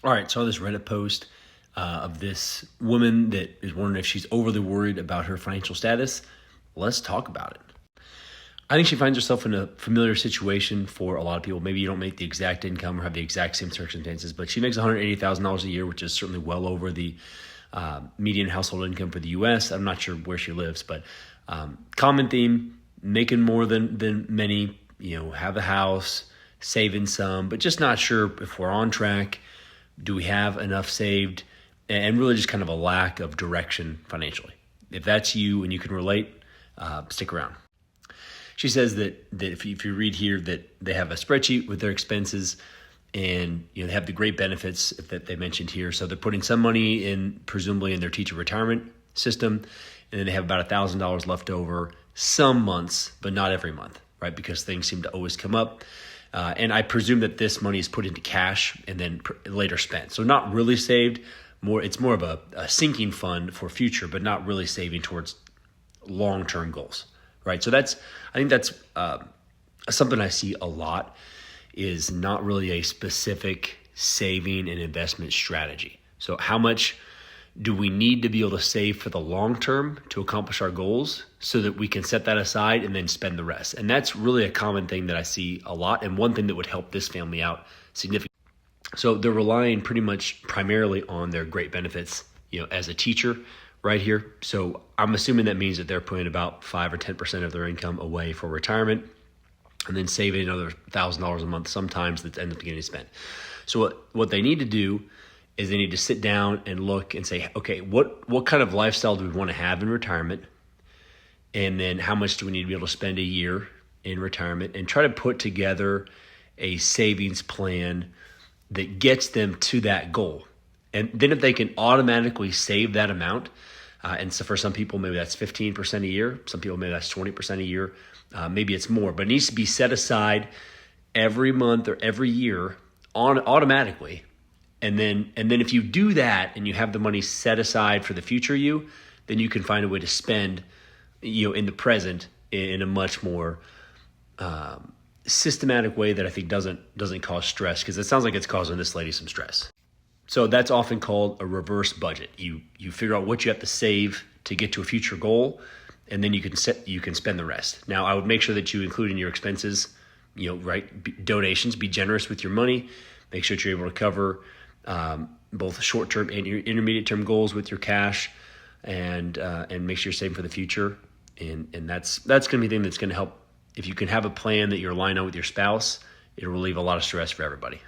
All right, saw this Reddit post of this woman that is wondering if she's overly worried about her financial status. Let's talk about it. I think she finds herself in a familiar situation for a lot of people. Maybe you don't make the exact income or have the exact same circumstances, but she makes $180,000 a year, which is certainly well over the median household income for the U.S. I'm not sure where she lives, but common theme: making more than many. Have a house, saving some, but just not sure if we're on track. Do we have enough saved? And really just kind of a lack of direction financially. If that's you and you can relate, stick around. She says that if you read here that they have a spreadsheet with their expenses, and they have the great benefits that they mentioned here. So they're putting some money in, presumably in their teacher retirement system, and then they have about $1,000 left over some months, but not every month, right? Because things seem to always come up. And I presume that this money is put into cash and then later spent. So not really saved. It's more of a sinking fund for future, but not really saving towards long-term goals, right? So I think that's something I see a lot, is not really a specific saving and investment strategy. So how much do we need to be able to save for the long term to accomplish our goals so that we can set that aside and then spend the rest? And that's really a common thing that I see a lot, and one thing that would help this family out significantly. So they're relying primarily on their great benefits, as a teacher right here. So I'm assuming that means that they're putting about 5 or 10% of their income away for retirement, and then saving another $1,000 a month sometimes that ends up getting spent. So what they need to do is they need to sit down and look and say, okay, what kind of lifestyle do we want to have in retirement? And then how much do we need to be able to spend a year in retirement, and try to put together a savings plan that gets them to that goal. And then if they can automatically save that amount, and so for some people, maybe that's 15% a year. Some people, maybe that's 20% a year. Maybe it's more, but it needs to be set aside every month or every year automatically. And then if you do that and you have the money set aside for the future you, then you can find a way to spend, in the present in a much more systematic way that I think doesn't cause stress, because it sounds like it's causing this lady some stress. So that's often called a reverse budget. You figure out what you have to save to get to a future goal, and then you can spend the rest. Now, I would make sure that you include in your expenses, donations. Be generous with your money. Make sure that you're able to cover both short-term and intermediate-term goals with your cash, and make sure you're saving for the future. And that's going to be the thing that's going to help. If you can have a plan that you're aligned on with your spouse, it'll relieve a lot of stress for everybody.